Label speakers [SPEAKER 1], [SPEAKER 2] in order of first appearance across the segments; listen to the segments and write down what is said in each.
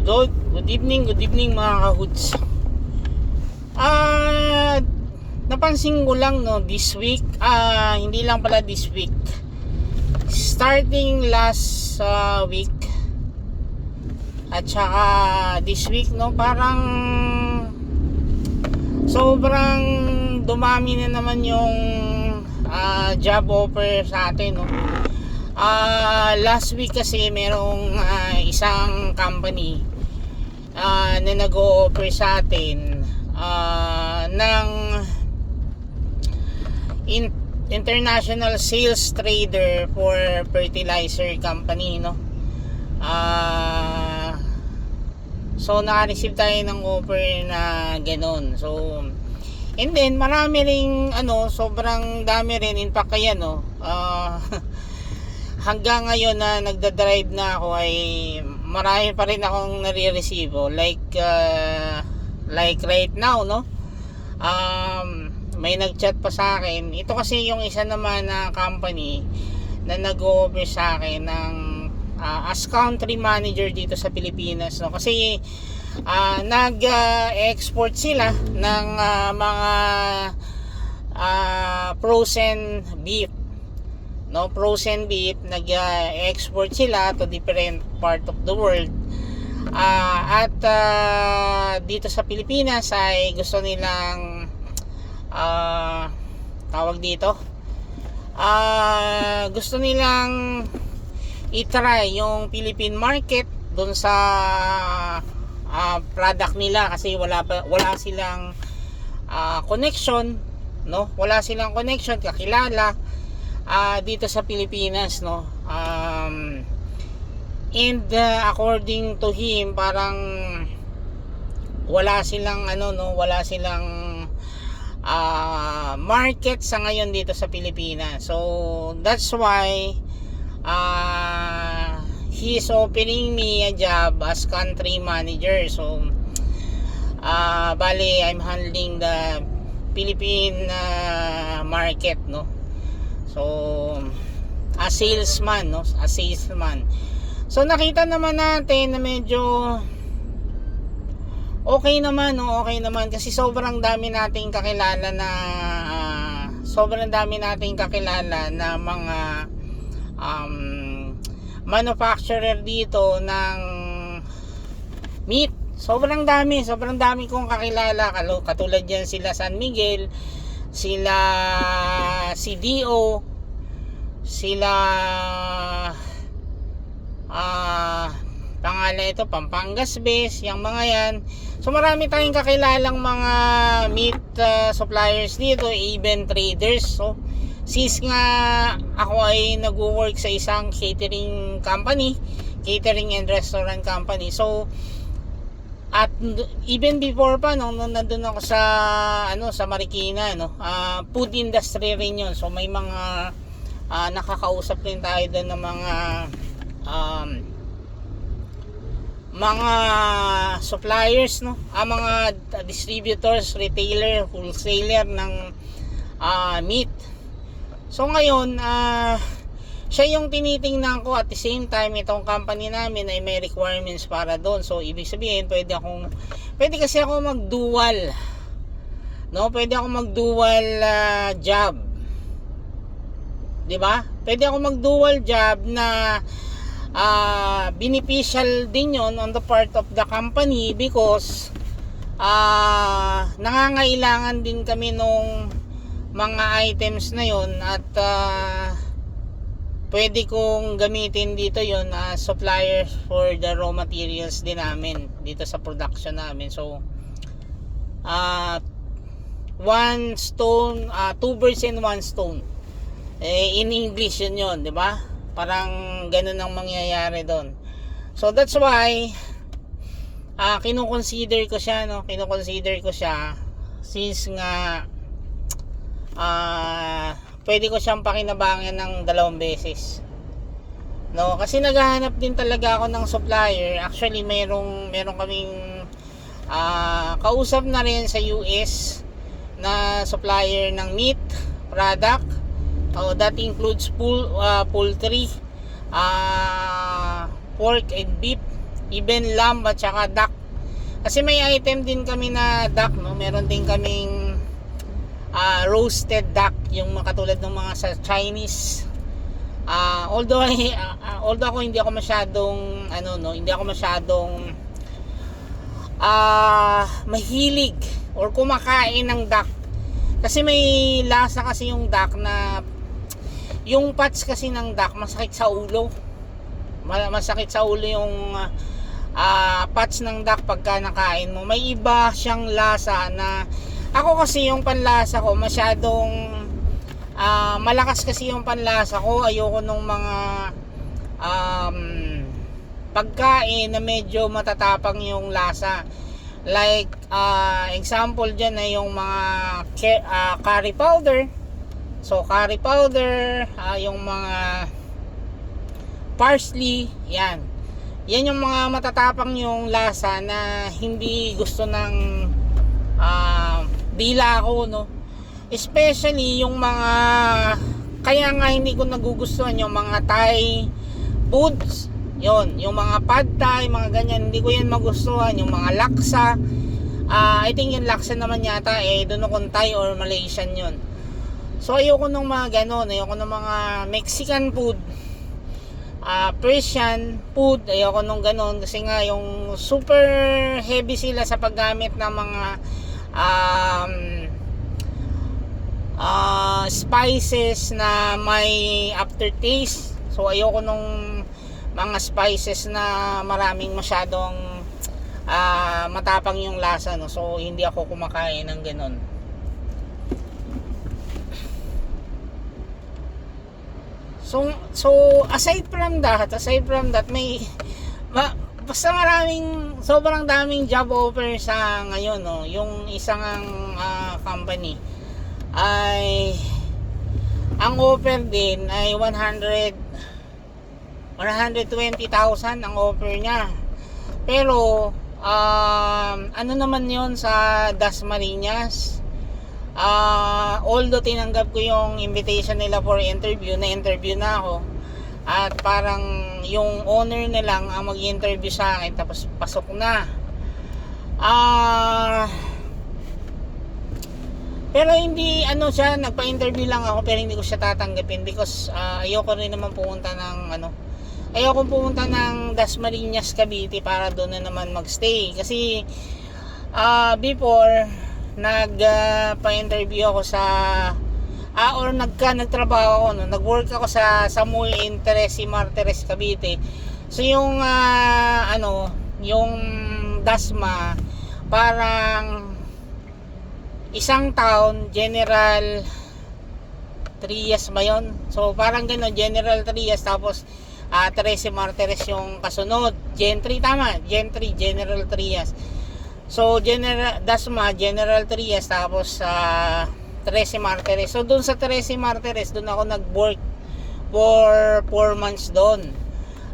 [SPEAKER 1] Good evening mga kahoods. Napansin ko lang no this week, hindi lang pala this week. Starting last week at saka this week no, parang sobrang dumami na naman yung job offer sa atin no. Last week kasi merong isang company na nag-o-offer sa atin ng international sales trader for fertilizer company no. So naka-receive tayo ng offer na gano'n. So and then marami ring sobrang dami rin, in fact kaya no, hanggang ngayon na nagda-drive na ako ay marami pa rin akong nare-receive like right now no. May nag-chat pa sa akin. Ito kasi yung isa naman na company na nag-offer sa akin ng as country manager dito sa Pilipinas no, kasi nag-export sila ng mga frozen beef no, frozen beef. Nag-export sila to different part of the world, at dito sa Pilipinas ay gusto nilang tawag dito, gusto nilang i-try yung Philippine market dun sa product nila, kasi wala silang connection no, wala silang connection, kakilala dito sa Pilipinas no. And according to him, parang wala silang wala silang market sa ngayon dito sa Pilipinas. So that's why he is offering me a job as country manager. So bali I'm handling the Philippine market no. So a salesman no, a salesman. So nakita naman natin na medyo okay naman no, okay naman, kasi sobrang dami nating kakilala na mga manufacturer dito ng meat. Sobrang dami kong kakilala, katulad yan sila San Miguel, sila CDO, sila pangalan ito Pampangas Base, yung mga yan. So marami tayong kakilalang mga meat suppliers dito, even traders. So since nga ako ay nag-work sa isang catering company, catering and restaurant company, so at even before pa nung nandun ako sa sa Marikina no, food industry rin yun. So may mga nakakausap rin tayo doon ng mga suppliers no, mga distributors, retailer, wholesaler ng meat. So ngayon siya yung tinitingnan ko. At the same time, itong company namin ay may requirements para doon. So ibig sabihin pwede kasi ako mag-dual no, pwede ako mag-dual job, di ba? Pwede ako mag-dual job na beneficial din yon on the part of the company, because nangangailangan din kami nung mga items na yon, at pwede kong gamitin dito yon as suppliers for the raw materials din namin dito sa production namin. So one stone, two birds in one stone, in English yun, di ba? Parang ganun ang mangyayari doon. So that's why kinukonsider ko siya no, since nga pwede ko siyang pakinabangan ng 2 beses no, kasi naghahanap din talaga ako ng supplier. Actually meron kaming kausap na rin sa US na supplier ng meat product. That includes poultry, pork and beef, even lamb at saka duck. Kasi may item din kami na duck, no? Meron din kaming roasted duck, yung katulad ng mga sa Chinese. Although ako hindi ako masyadong hindi ako masyadong mahilig or kumakain ng duck. Kasi may lasa kasi yung duck na yung parts kasi ng duck masakit sa ulo. Masakit sa ulo yung parts ng duck pagka nakain mo. May iba siyang lasa na ako kasi yung panlasa ko masyadong malakas kasi yung panlasa ko. Ayoko nung mga pagkain na medyo matatapang yung lasa. Like example dyan ay yung mga curry powder. So curry powder, yung mga parsley, yan yung mga matatapang yung lasa na hindi gusto ng dila ko, no? Especially yung mga, kaya nga hindi ko nagugustuhan yung mga Thai foods, yung mga pad Thai, mga ganyan, hindi ko yan magustuhan. Yung mga laksa, I think yung laksa naman yata doon akong Thai or Malaysian yun. So ayoko nung mga ganon, ayoko nung mga Mexican food, Persian food, ayoko nung ganon. Kasi nga yung super heavy sila sa paggamit ng mga spices na may aftertaste. So ayoko nung mga spices na maraming masyadong matapang yung lasa, no? So hindi ako kumakain ng ganon. So aside from that may basta sobrang daming job offer sa ngayon, no? Yung isang company ay ang offer din ay 120,000 ang offer niya. Pero ano naman yon sa Dasmariñas. Although tinanggap ko yung invitation nila for interview na ako, at parang yung owner na lang ang mag-interview sa akin tapos pasok na. Pero hindi siya, nagpa-interview lang ako pero hindi ko siya tatanggapin because ayoko rin naman pumunta ng Dasmariñas, Cavite para doon na naman magstay. Kasi before nagpa-interview ako sa nagtrabaho ako, no? Nag-work ako sa Samuel Interesi Martires, Cavite. So yung yung Dasma parang isang town, General Trias ba yun? So parang gano'n, General Trias, tapos Teresa Martires yung kasunod. Gen 3, tama, Gen 3, General Trias. So Dasma, General Trias, tapos Teresa Martires. So doon sa Teresa Martires, doon ako nag-work for 4 months doon.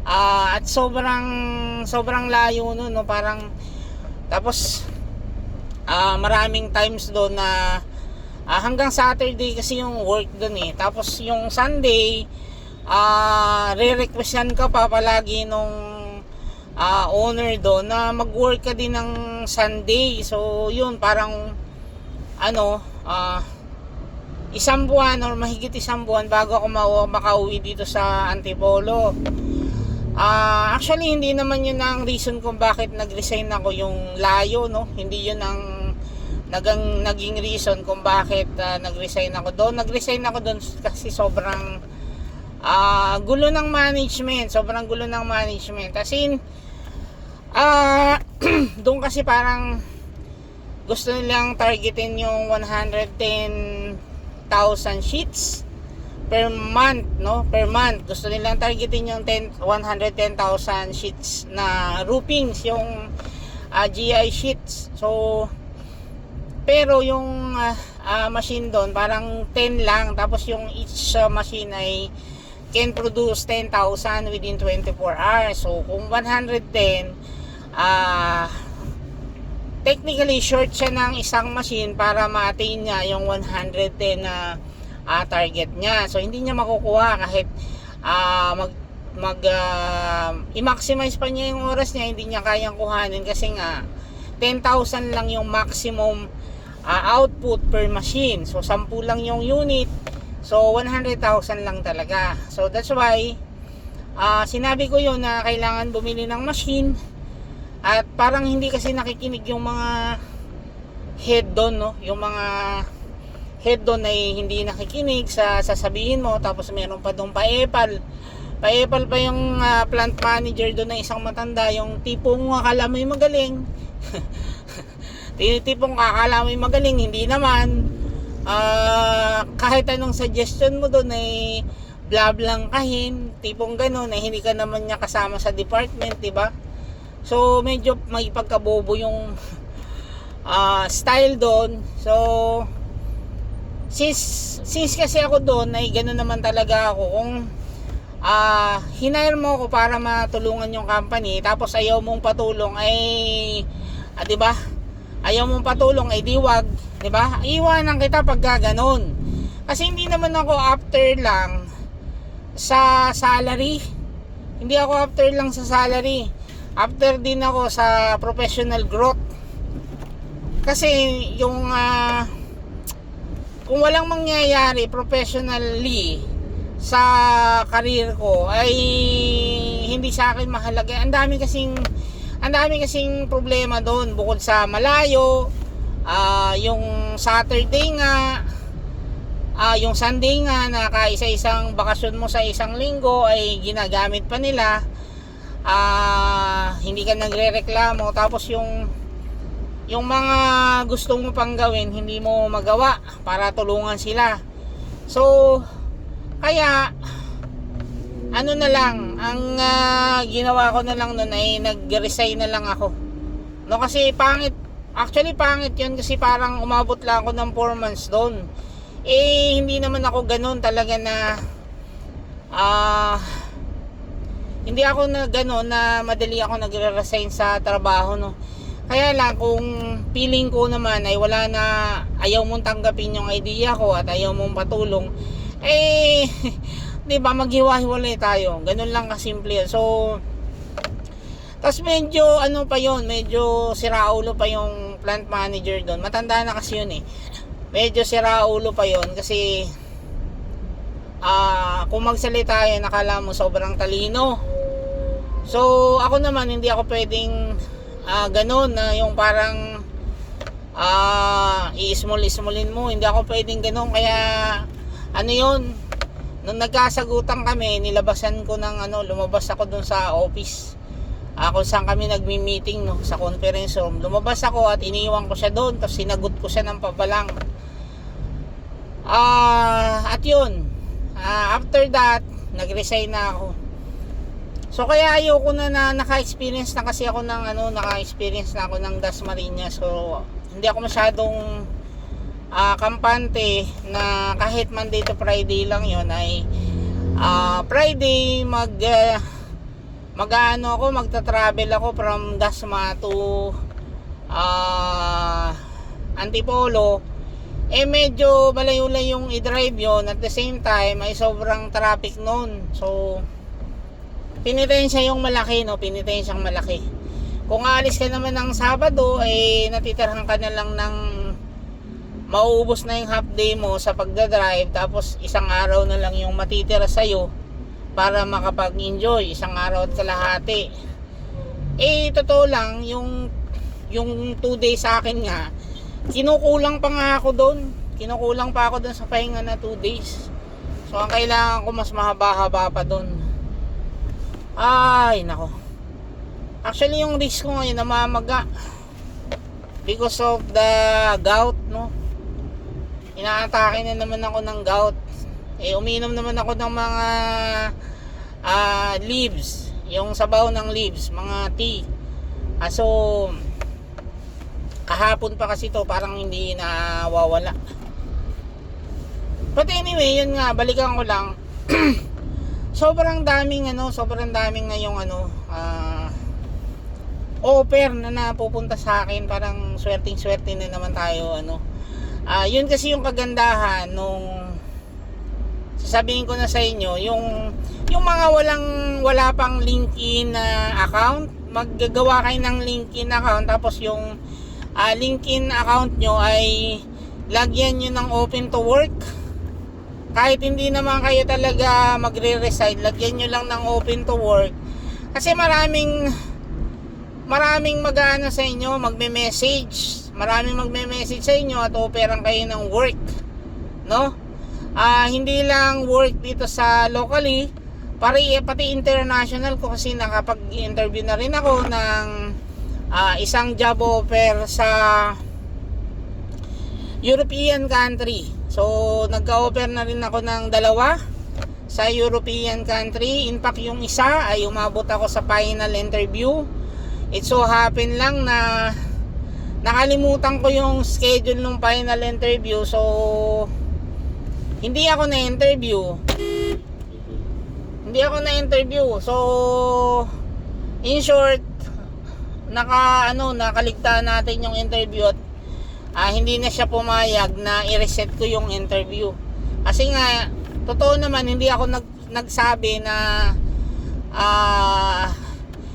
[SPEAKER 1] At sobrang layo no, parang tapos maraming times doon na hanggang Saturday kasi yung work doon tapos yung Sunday re-requestan ka pa palagi nung owner doon na mag-work ka din ng Sunday. So yun, parang isang buwan or mahigit isang buwan bago ako makauwi dito sa Antipolo. Actually hindi naman yun ang reason kung bakit nag-resign ako, yung layo, no? Hindi yun ang naging reason kung bakit nag-resign ako doon. Nag-resign ako doon kasi sobrang gulo ng management. As in doon kasi parang gusto nilang targetin yung 110,000 sheets per month, no? Per month gusto nilang targetin yung 110,000 sheets na roofings, yung GI sheets. So pero yung machine doon parang 10 lang, tapos yung each machine ay can produce 10,000 within 24 hours. So kung 110, technically short siya ng isang machine para ma-attain niya yung 110 na target niya. So hindi niya makukuha kahit i-maximize pa niya yung oras niya, hindi niya kayang kuhanin kasi nga 10,000 lang yung maximum output per machine. So 10 lang yung unit, so 100,000 lang talaga. So that's why sinabi ko yun na kailangan bumili ng machine. At parang hindi kasi nakikinig yung mga head doon, no? Yung mga head doon ay hindi nakikinig sa sasabihin mo, tapos meron pa doon paepal pa yung plant manager doon na isang matanda, yung tipong akala mo'y magaling tipong akala mo'y magaling, hindi naman. Kahit anong suggestion mo doon ay blab lang kahin, tipong gano'n, ay hindi ka naman niya kasama sa department, diba? So medyo may pagkabobo yung style doon. So since kasi ako doon ay gano'n naman talaga ako, kung hinire mo ko para matulungan yung company, tapos ayaw mong patulong ay di ba? Ayaw mong patulong ay diwag, di ba? Iwanan kita pag gano'n. Kasi hindi naman ako after lang sa salary. Hindi ako after lang sa salary. After din ako sa professional growth. Kasi yung kung walang mangyayari professionally sa career ko ay hindi sa akin mahalaga. Ang dami kasing problema doon, bukod sa malayo, yung Saturday nga, yung Sunday nga na kaisa-isang bakasyon mo sa isang linggo ay ginagamit pa nila. Hindi ka nagrereklamo, tapos yung mga gusto mo pang gawin hindi mo magawa para tulungan sila. So kaya ano na lang, ang ginawa ko na lang noon ay nag-resign na lang ako. No, kasi pangit. Actually pangit 'yun kasi parang umabot lang ako ng 4 months doon. Eh hindi naman ako ganoon talaga na hindi ako na ganoon na madali ako nagre-resign sa trabaho, no. Kaya lang kung feeling ko naman ay wala na, ayaw mong tanggapin yung idea ko at ayaw mong patulong, eh di ba, maghiwa-hiwalay tayo. Ganun lang kasimple yan. So tas medyo ano pa yon, medyo siraulo pa yung plant manager doon. Matanda na kasi yun eh. Medyo siraulo pa yon kasi kung magsalita yan nakala mo sobrang talino. So ako naman hindi ako pwedeng ganun na yung parang i-small-smallin mo. Hindi ako pwedeng ganun. Kaya ano yun, nung nagkasagutan kami, nilabasan ko ng lumabas ako dun sa office, kung saan kami nagmi-meeting, no, sa conference room. Lumabas ako at iniwan ko siya doon, tapos sinagot ko siya ng pabalang. At yun, after that nag-resign na ako. So kaya ayoko na naka-experience na kasi ako ng naka-experience na ako ng Dasmariñas. So hindi ako masyadong kampante na kahit Monday to Friday lang yon ay Friday magta-travel ako from Dasma to Antipolo. Eh medyo malayo-layo yung i-drive yon, at the same time ay sobrang traffic noon. So pinitensya yung malaki, no? Pinitensyang malaki. Kung aalis ka naman ng Sabado, eh natitirahan ka na lang ng mauubos na yung half day mo sa pagdadrive, tapos isang araw na lang yung matitira sa'yo para makapag-enjoy, isang araw at kalahati. Eh totoo lang, yung 2 days sa akin nga, kinukulang pa ako doon sa pahinga na 2 days. So ang kailangan ko mas mahaba-haba pa doon. Ay nako, actually yung risk ko ngayon namamaga because of the gout, no. Inaatake na naman ako ng gout. Eh uminom naman ako ng mga leaves, yung sabaw ng leaves, mga tea. So kahapon pa kasi to, parang hindi nawawala. But anyway, yun nga, balikan ko lang. sobrang daming ngayong offer na napupunta sa akin. Parang swerting-swerte na naman tayo, yun kasi yung kagandahan nung sasabihin ko na sa inyo, yung mga wala pang LinkedIn account, maggagawa kayo ng LinkedIn account, tapos yung LinkedIn account nyo ay lagyan nyo ng open to work. Kahit hindi naman kayo talaga magre-reside, lagyan nyo lang ng open to work. Kasi maraming mag-ano sa inyo, magme-message. Maraming magme-message sa inyo at operan kayo ng work, no? Hindi lang work dito sa locally, pati international ko, kasi nakapag-interview na rin ako ng isang job offer sa European country. So nagka-offer na rin ako ng dalawa sa European country. In fact, yung isa ay umabot ako sa final interview. It so happen lang na nakalimutan ko yung schedule ng final interview, so hindi ako na-interview. So in short, nakaligtaan natin yung interview at hindi na siya pumayag na i-reset ko yung interview. Kasi nga, totoo naman, hindi ako nagsabi na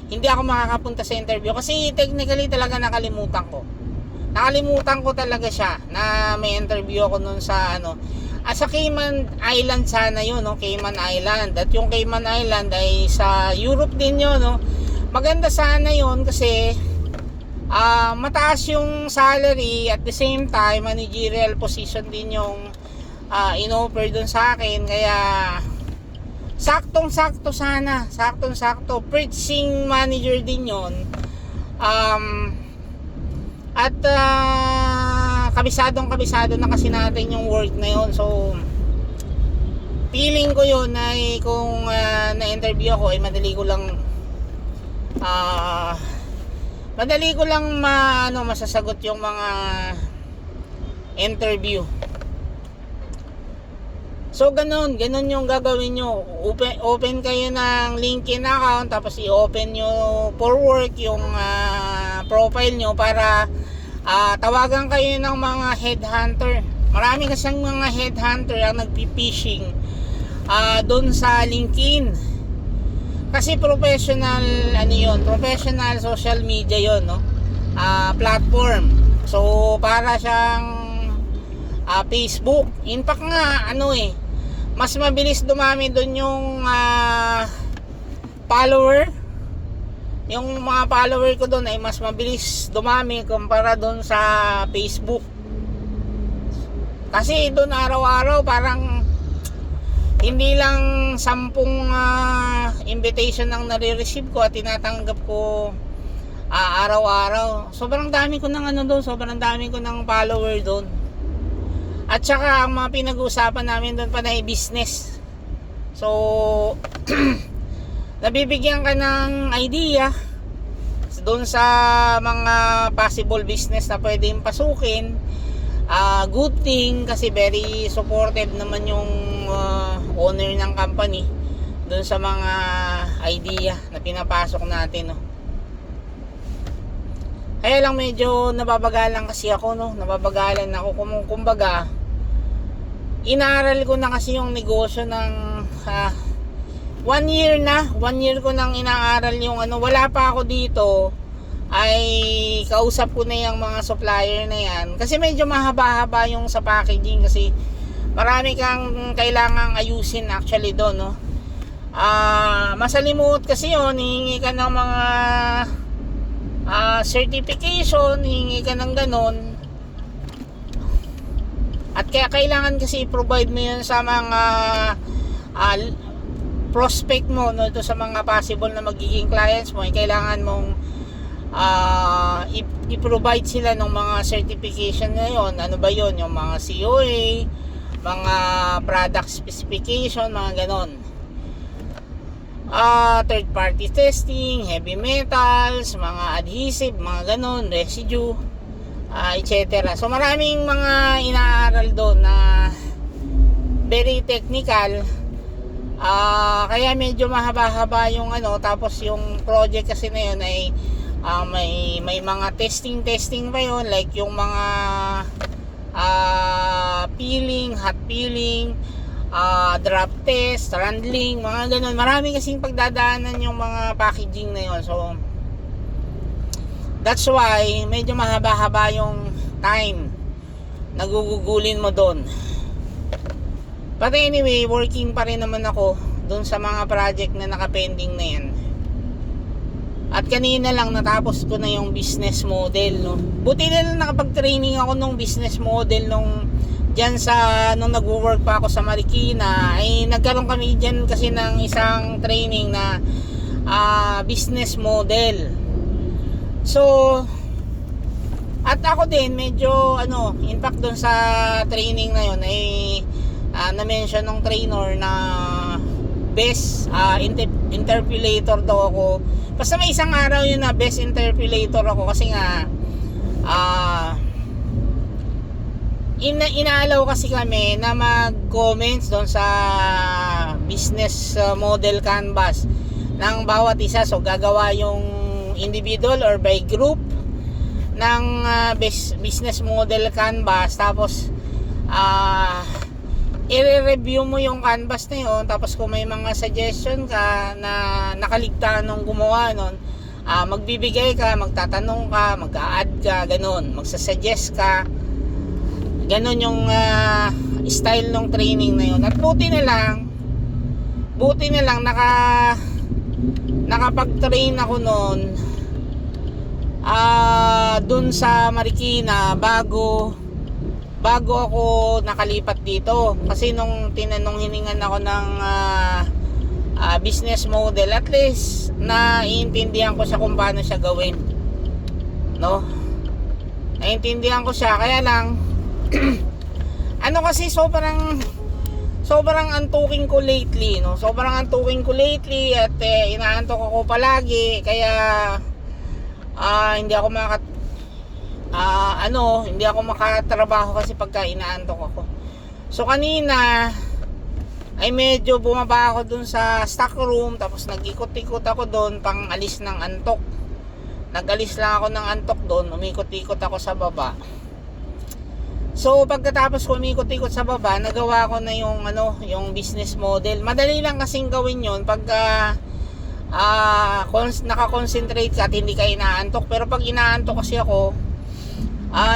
[SPEAKER 1] hindi ako makakapunta sa interview, kasi technically talaga nakalimutan ko talaga siya na may interview ako nun sa sa Cayman Island sana yun, no? Cayman Island. At yung Cayman Island ay sa Europe din yun, no? Maganda sana yun kasi mataas yung salary, at the same time managerial position din yung in-offer dun sa akin. Kaya saktong-sakto sana, preaching manager din yun. At kabisado na kasi natin yung work na yun. So feeling ko yun ay kung na-interview ako ay madali ko lang masasagot yung mga interview. So ganun yung gagawin nyo. Open kayo ng LinkedIn account, tapos i-open nyo for work yung profile nyo para tawagan kayo ng mga headhunter. Marami kasing mga headhunter ang nagpi-phishing doon sa LinkedIn. Kasi professional social media yon, no? Platform. So para siyang Facebook. In fact nga mas mabilis dumami doon yung follower. Yung mga follower ko doon ay mas mabilis dumami kumpara doon sa Facebook. Kasi doon araw-araw parang hindi lang 10 invitation ang nare-receive ko at tinatanggap ko araw-araw. Sobrang dami ko ng follower doon. At saka ang mga pinag-uusapan namin doon pa na business. So nabibigyan ka ng idea doon sa mga possible business na pwedeng pasukin. Good thing kasi very supportive naman yung owner ng company doon sa mga idea na pinapasok natin, no? Kaya lang medyo nababagalan ako, kumbaga inaaral ko na kasi yung negosyo ng 1 year ko nang inaaral yung wala pa ako dito, ay kausap ko na yung mga supplier na yan. Kasi medyo mahaba-haba yung sa packaging, kasi marami kang kailangang ayusin actually doon, no? Masalimuot kasi yun, hihingi ka ng mga certification, hihingi ka ng ganon. At kaya kailangan kasi i-provide mo yun sa mga prospect mo, no? Ito sa mga possible na magiging clients mo, kailangan mong i-provide sila ng mga certification na yun. Ano ba yun? Yung mga COA, mga product specification, mga ganon. Third party testing, heavy metals, mga adhesive, mga ganon, residue, etc. So maraming mga inaaral doon na very technical. Kaya medyo mahaba-haba yung tapos yung project kasi na yun ay may mga testing pa yun, like yung mga peeling, hot peeling, drop test, handling, mga ganun. Marami kasing pagdadaanan yung mga packaging na yun. So that's why medyo mahaba-haba yung time nagugugulin mo doon. But anyway, working pa rin naman ako doon sa mga project na nakapending na yan. At kanina lang natapos ko na yung business model, no. Buti na lang nakapag-training ako nung business model nung diyan sa nung nagwo-work pa ako sa Marikina. Ay nagkaroon kami diyan kasi ng isang training na business model. So at ako din medyo in fact doon sa training na yun ay na-mention ng trainer na best interpolator daw ako. Basta may isang araw yun na best interpolator ako kasi nga inaalaw kasi kami na mag-comments doon sa business model canvas ng bawat isa. So gagawa yung individual or by group ng business model canvas, tapos i-review mo yung canvas na yun, tapos kung may mga suggestion ka na nakaligtaan nung gumawa nun, magbibigay ka, magtatanong ka, mag-a-add ka, ganun, magsasuggest ka, ganun yung style ng training na yun. At buti na lang nakapag-train ako nun dun sa Marikina bago ako nakalipat dito. Kasi nung hiningan ako ng business model, at least naiintindihan ko siya kung paano siya gawin, no? Naiintindihan ko siya, kaya lang kasi sobrang antuking ko lately, no? Sobrang antuking ko lately at inaantok ako palagi, kaya hindi ako makatrabaho kasi pagka inaantok ako. So kanina ay medyo bumaba ako dun sa stock room, tapos nag-ikot-ikot ako doon pang alis ng antok. Nag-alis lang ako ng antok doon, umikot-ikot ako sa baba. So pagkatapos ko umikot-ikot sa baba, nagawa ko na yung business model. Madali lang kasing gawin yon pagka nakakonsentrate ka at hindi ka inaantok. Pero pag inaantok kasi ako,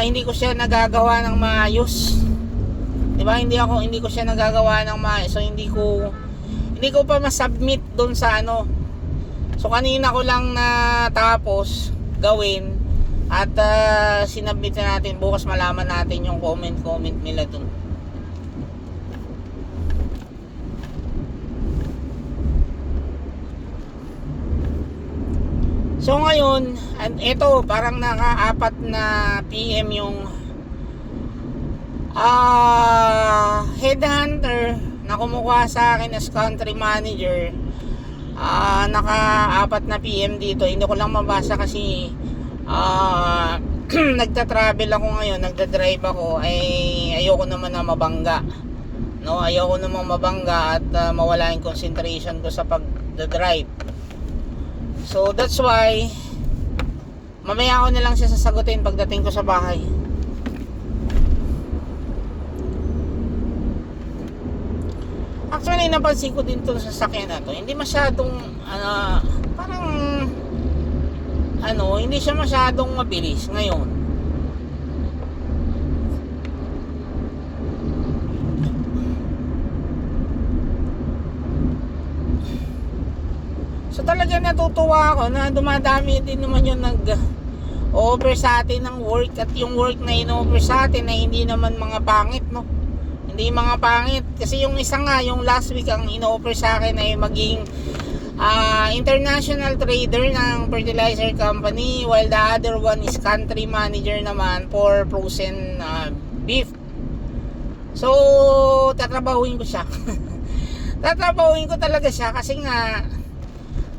[SPEAKER 1] hindi ko siya nagagawa ng maayos, diba? Hindi ko siya nagagawa ng maayos. So hindi ko pa ma-submit doon sa So kanina ko lang natapos gawin at sinubmit na natin. Bukas malaman natin yung comment nila doon. So ngayon, ito parang naka-4 na PM yung headhunter na kumukuha sa akin as country manager. Naka-4 na PM dito. Hindi ko lang mabasa kasi nagta-travel ako ngayon, nagda-drive ako, ay ayoko naman na mabangga, no? Ayoko naman mabangga at mawala yung concentration ko sa pagda-drive. So that's why mamaya ako na lang siya sasagutin pagdating ko sa bahay. Actually napansin ko din 'tong sasakyan na to, hindi masyadong hindi siya masyadong mabilis ngayon. So talaga natutuwa ako na dumadami din naman yung nag-offer sa atin ng work, at yung work na in-offer sa atin ay hindi naman mga pangit, no? Hindi mga pangit. Kasi yung isa nga, yung last week, ang in-offer sa akin ay maging international trader ng fertilizer company, while the other one is country manager naman for frozen beef. So tatrabahuin ko siya. Tatrabahuin ko talaga siya kasi nga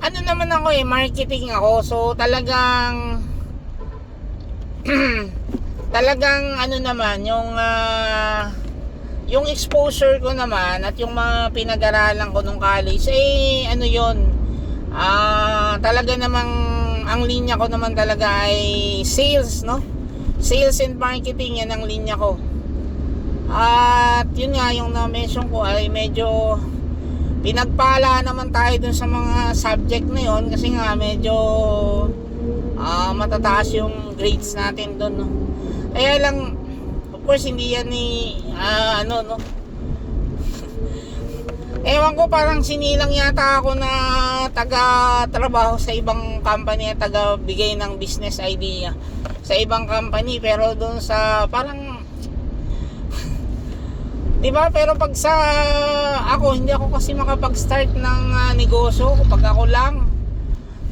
[SPEAKER 1] naman ako marketing ako. So talagang naman yung exposure ko naman at yung mga pinag-aralan ko nung college talaga namang ang linya ko naman talaga ay sales, no? Sales and marketing, yan ang linya ko. At yun nga, yung na-mention ko ay medyo pinagpala naman tayo dun sa mga subject na yun, kasi nga medyo matataas yung grades natin dun, no? Kaya lang, of course, hindi yan ni ano, no? Ewan ko, parang sinilang yata ako na taga-trabaho sa ibang company, taga-bigay ng business idea sa ibang company, pero doon sa parang di ba, pero pag sa ako, hindi ako kasi makapag-start ng negosyo pag ako lang.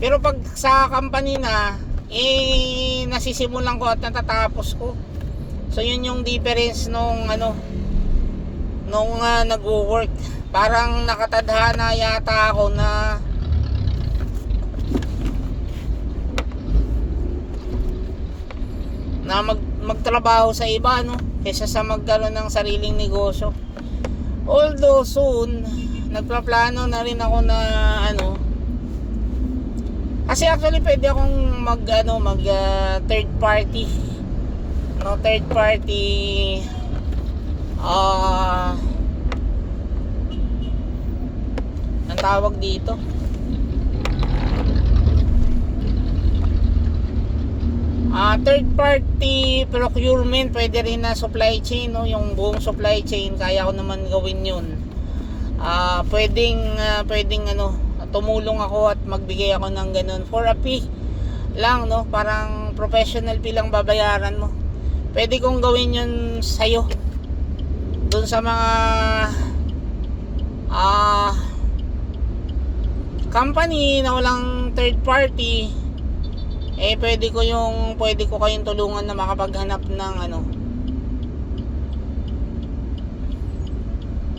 [SPEAKER 1] Pero pag sa company na, nasisimulan ko at natatapos ko. So yun yung difference nung nag-work. Parang nakatadhana yata ako na magtrabaho sa iba, no, kaysa sa magkaroon ng sariling negosyo. Although soon nagplaplano na rin ako na kasi actually pwede akong mag third party, no, third party ang tawag dito, third party procurement. Pwede rin na supply chain, no? Yung buong supply chain, kaya ko naman gawin yun. Pwedeng tumulong ako at magbigay ako ng ganun for a fee lang, no? Parang professional fee lang babayaran mo. Pwede kong gawin yun sa'yo, dun sa mga company na walang third party. Pwede ko kayong tulungan na makapaghanap ng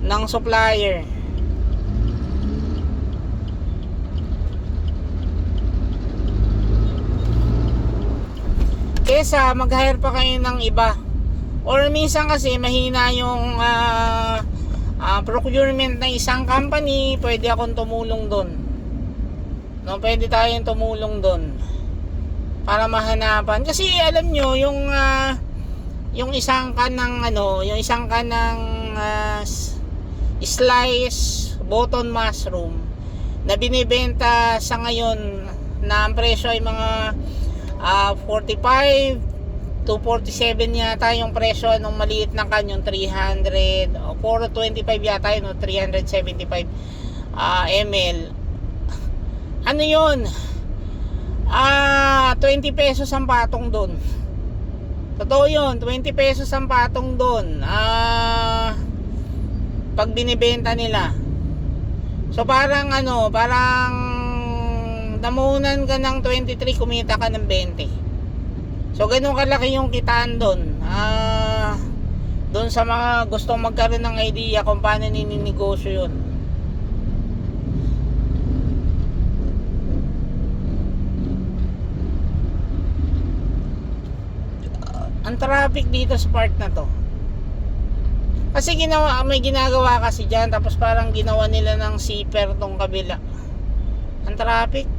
[SPEAKER 1] ng supplier. Kesa mag-hire pa kayo ng iba. Or minsan kasi mahina yung procurement na isang company, pwede akong tumulong doon. No, pwede tayong tumulong doon para mahanapan, kasi alam nyo yung isang kan ng slice button mushroom na binibenta sa ngayon, na ang presyo ay mga 45 to 47 yata yung presyo nung maliit na kanyon, 300 o 425 yata yun, 375 ml. Ano yun? 20 pesos ang patong doon. Totoo yun, 20 pesos ang patong doon pag binibenta nila. So parang namunan ka ng 23, kumita ka ng 20. So ganun kalaki yung kitaan doon. Doon sa mga gustong magkaroon ng idea kung paano nininegosyo yun. Ang traffic dito sa part na to, kasi may ginagawa kasi dyan, tapos parang ginawa nila ng zipper tong kabila. Ang traffic.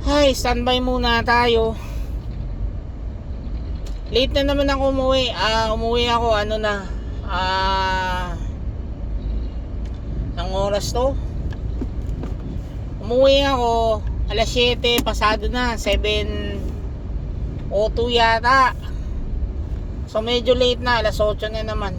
[SPEAKER 1] Ay, standby muna tayo. Late na naman ako umuwi. Umuwi ako ng oras to. Umuwi ako alas 7, pasado na, 7:02 yata. So medyo late na, alas 8 na naman.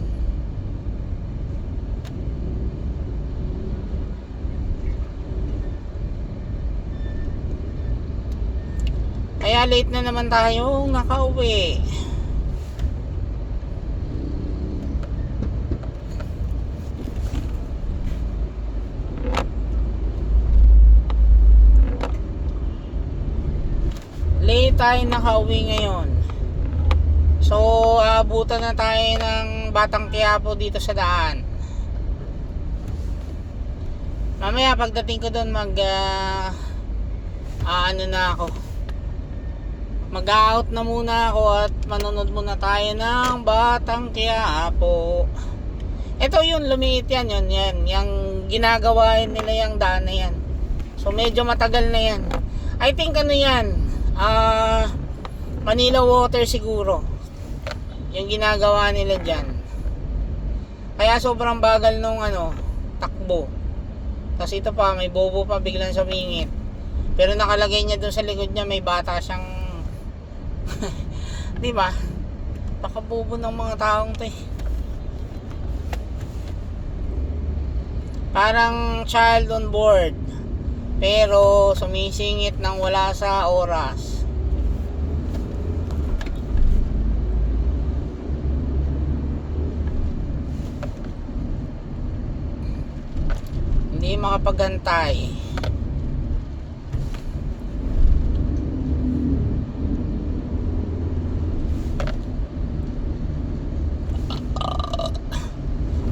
[SPEAKER 1] Kaya late na naman tayo nakauwi. Late tayo nakauwi ngayon. So abutan na tayo ng Batang Quiapo dito sa daan. Mamaya pagdating ko doon mag-out na muna ako at manonood muna tayo ng Batang Quiapo. Ito yun, lumiit yan, yung ginagawa nila yung daan na yan. So medyo matagal na yan. I think yan, Manila Water siguro yung ginagawa nila dyan, kaya sobrang bagal nung takbo. Tapos ito pa, may bobo pa biglang sumingit, pero nakalagay niya dun sa likod niya may bata siyang di ba? Pakabobo ng mga taong to eh. Parang child on board, pero sumisingit nang wala sa oras. Hindi makapagantay.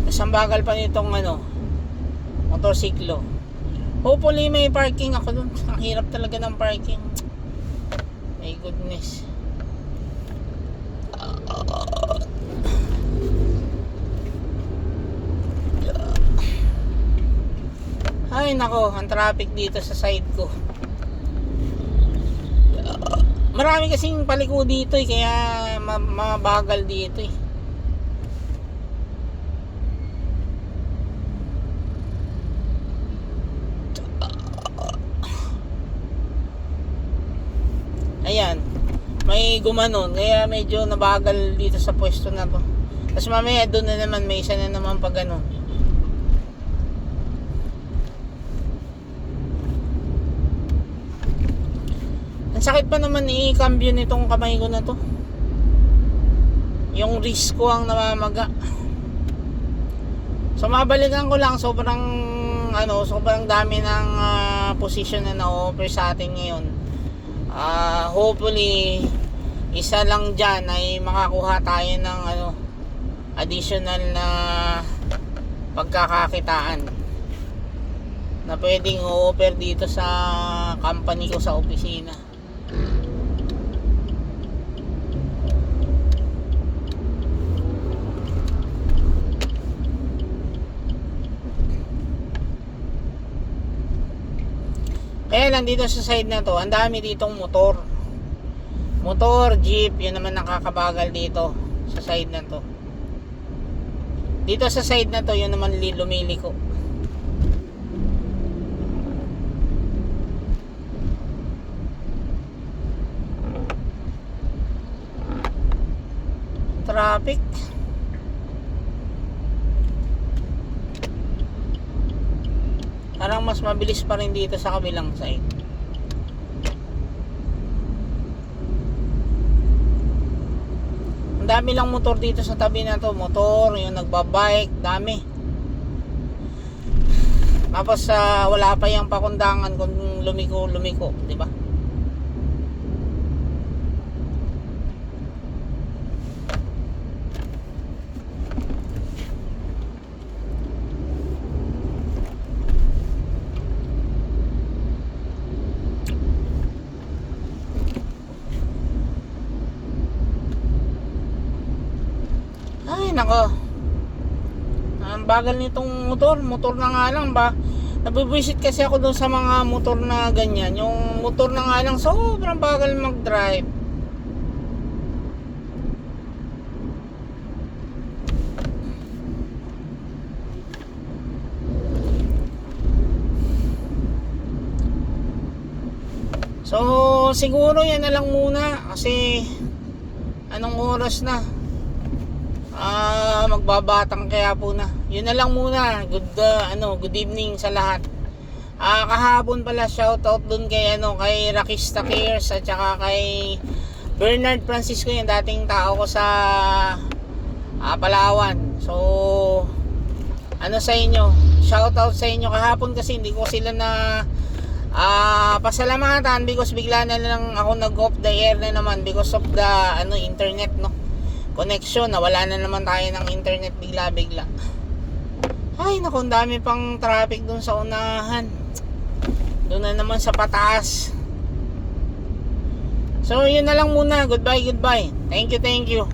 [SPEAKER 1] Isang bagal pa nitong motorsiklo. Hopefully may parking ako dun. Ang hirap talaga ng parking. My goodness. Ay nako, ang traffic dito sa side ko. Marami kasing paliko dito eh, kaya mabagal dito eh. Ayan, may gumanon, kaya medyo nabagal dito sa pwesto na to. Tapos mamaya doon na naman, may isa na naman pag ano. Ang sakit pa naman i-cambio nitong kamay ko na to. Yung wrist ko ang namamaga. So mabalikan ko lang, sobrang dami ng position na na-offer sa atin ngayon. Hopefully isa lang dyan ay makakuha tayo ng additional na pagkakakitaan na pwedeng i-offer dito sa company ko sa opisina. Kaya lang dito sa side na to, ang dami ditong motor, jeep, yun naman nakakabagal dito sa side na to. Dito sa side na to, yun naman lumiliko. Traffic. Parang mas mabilis pa rin dito sa kabilang side. Ang dami lang motor dito sa tabi na to. Motor, yung nagbabike, dami. Tapos wala pa yung pakundangan kung lumiko, di ba? Ay nako, ang bagal nitong motor na nga lang ba. Nabibisit kasi ako doon sa mga motor na ganyan. Yung motor na nga lang sobrang bagal mag-drive. So siguro yan na lang muna kasi anong oras na? Magbabatang kaya po na. Yun na lang muna. Good evening sa lahat. Kahapon pala shoutout dun kay Rakista Cares at saka kay Bernard Francisco, yung dating tao ko sa Palawan. So sa inyo, shoutout sa inyo kahapon kasi hindi ko sila na pasalamatan because bigla na lang ako nag-off the air na naman because of the internet connection. Nawala na naman tayo ng internet bigla. Ay naku, ang dami pang traffic dun sa unahan. Doon na naman sa pataas. So yun na lang muna. Goodbye. Thank you.